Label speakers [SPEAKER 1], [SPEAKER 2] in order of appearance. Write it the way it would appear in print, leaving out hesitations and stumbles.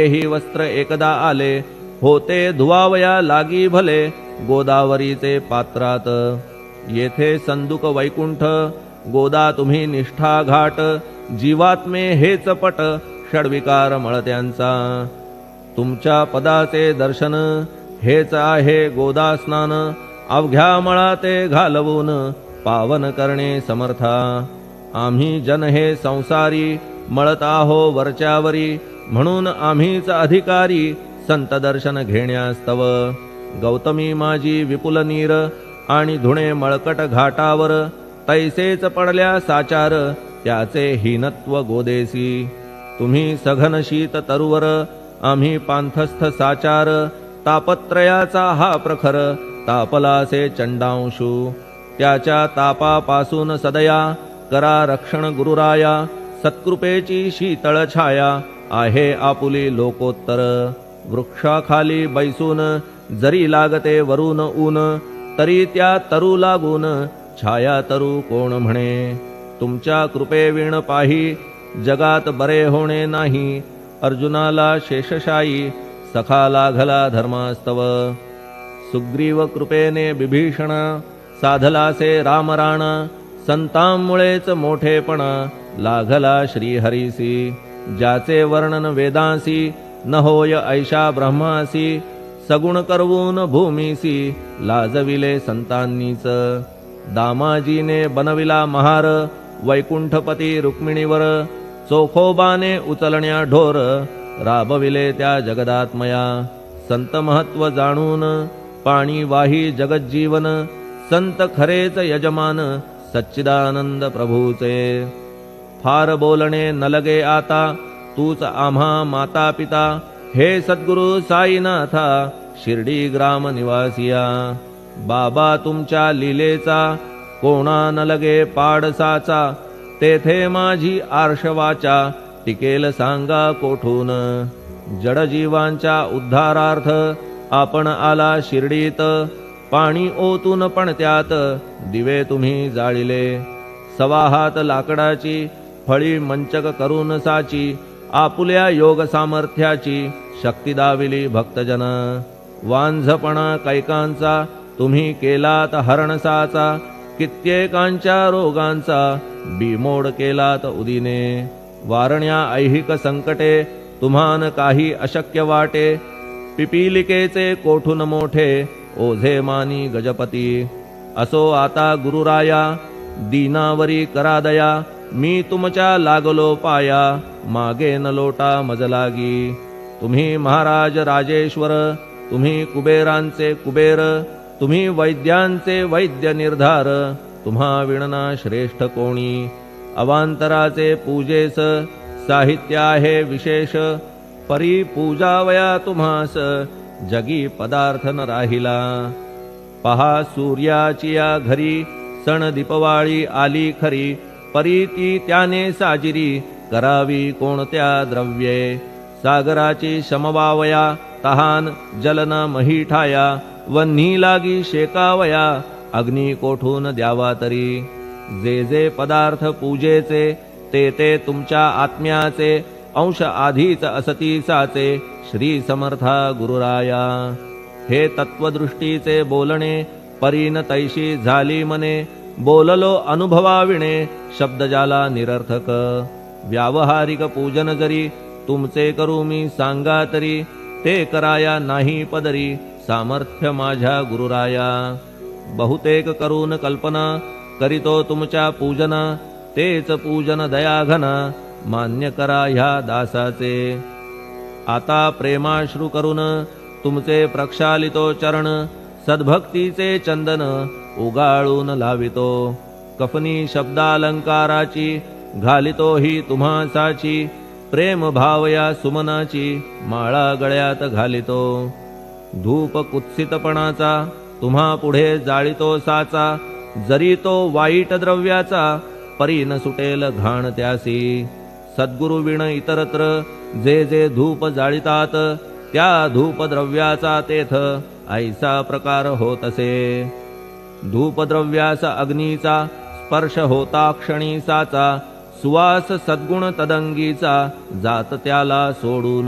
[SPEAKER 1] ही वस्त्र एकदा आले, होते धुवावया लागी भले, गोदावरीचे पात्रात. येथे संदुक वैकुंठ, गोदा तुम्ही निष्ठा घाट, जीवात्मे हेच पट, षडविकार मळत्यांचा. तुमच्या पदाचे दर्शन, हेच आहे गोदा स्नान, अवघ्या मळाते घालवून, पावन करणे समर्था. आम्ही जन हे संसारी, मळत आहो वरच्यावरी, म्हणून आम्हीच अधिकारी, संत दर्शन घेण्यास्तव. गौतमी माझी विपुल नीर, आणि धुणे मळकट घाटावर, तैसेच पडल्या साचार, त्याचे हीनत्व गोदेसी. तुम्ही सघन शीत तरुवर, आम्ही पांथस्थ साचार, तापत्रयाचा हा प्रखर, तापलासे चंडांशू. त्याच्या तापापासून सदया, करा रक्षण गुरुराया, सत्कृपेची शीतळ छाया, आहे आपुली लोकोत्तर. वृक्षाखाली बैसून, जरी लागते वरून ऊन, तरी त्या तरू लागून, छाया तरू कोण म्हणे. तुमच्या कृपेविण पाही, जगात बरे होणे नाही. अर्जुनाला शेषशायी, सखा लागला धर्मास्तव. सुग्रीव कृपेने बिभीषण, साधलासे रामराण, संतांमुळेच मोठेपणा, लागला श्रीहरीसी. ज्याचे वर्णन वेदांसी, न होय ऐशा ब्रह्मासी, सगुण करवून भूमीसी, लाजविले संतांनीच. दामाजीने बनविला महार, वैकुंठपती रुक्मिणीवर, चोखोबाने उचलण्या ढोर, राबविले त्या जगदात्मया. संत महत्व जाणून, पाणी वाही जगज्जीवन, संत खरेच यजमान, सच्चिदानंद प्रभूचे. फार बोलणे न लगे आता, तूच आम्हा माता पिता, हे सद्गुरु साईनाथा, शिर्डी ग्राम निवासिया. बाबा तुमच्या लीलेचा, कोणा न लगे पाडसाचा, तेथे माझी आर्षवाचा, टिकेल सांगा कोठून. जडजीवांच्या उद्धारार्थ, आपण आला शिर्डीत, पाणी ओतून पण त्यात, दिवे तुम्ही जाळिले. सवा हात लाकडाची, फळी मंचक करून साची, आपुल्या योग सामर्थ्याची, शक्ती दाविली भक्तजन. वांझपणा कैकांचा, तुम्ही केलात हरणसाचा, कित्येकांच्या रोगांचा, बिमोड केलात उदिने. वारण्या ऐहिक संकटे, तुम्हान काही अशक्य वाटे, पिपीलिकेचे कोठून मोठे, ओझे मानी गजपती. असो आता गुरुराया, दीनावरी करा दया, मी तुमच्या लागलो पाया, मागे न लोटा मजलागी. तुम्ही महाराज राजेश्वर, तुम्ही कुबेरांचे कुबेर, तुम्ही वैद्यांचे वैद्य निर्धार, तुम्हा विणना श्रेष्ठ कोणी. अवांतराचे पूजेस, साहित्य आहे विशेष, परी पूजावया तुम्हास, जगी पदार्थ न राहिला. पहा सूर्याची या घरी, सण दीपवाळी आली खरी, परी ती त्याने साजिरी, करावी कोणत्या द्रव्ये. सागराची शमवावया, तहान जलन मही ठाया, वन्ही लागी शेकावया, अग्नी कोठून द्यावा तरी. जे जे पदार्थ पूजेचे, ते ते तुमच्या आत्म्याचे, अंश आधीच असतीसाचे, श्री समर्था गुरुराया. हे तत्वदृष्टीचे बोलणे, परीन तैशी झाली मने, बोललो अनुभवाविणे, शब्द जाला निरर्थक. व्यावहारिक पूजन जरी, तुमचे करू मी सांगा तरी, ते कराया नाही पदरी, सामर्थ्य माझ्या गुरुराया. बहुतेक करून कल्पना, करीतो तुमच्या पूजना, तेच पूजन दयाघन, मान्य करा ह्या दासाचे. आता प्रेमाश्रू करून, तुमचे प्रक्षालितो चरण, सद्भक्तीचे चंदन, उगाळून लावितो. कफनी शब्दालंकाराची, घालितो ही तुम्हासाची, प्रेम भावया सुमनाची, माळा गळ्यात घालितो. धूप कुत्सितपणाचा, तुम्हा पुढे जाळितो साचा, जरी तो वाईट द्रव्याचा, परी न सुटेल घाण त्यासी. सद्गुरु विण इतरत्र, जे जे धूप जाळितात, त्या धूप द्रव्याचा तेथ, ऐसा प्रकार होत असे. धूपद्रव्यास अग्नीचा, स्पर्श होता क्षणी साचा, सुवास सद्गुण तदंगीचा, जात त्याला सोडून.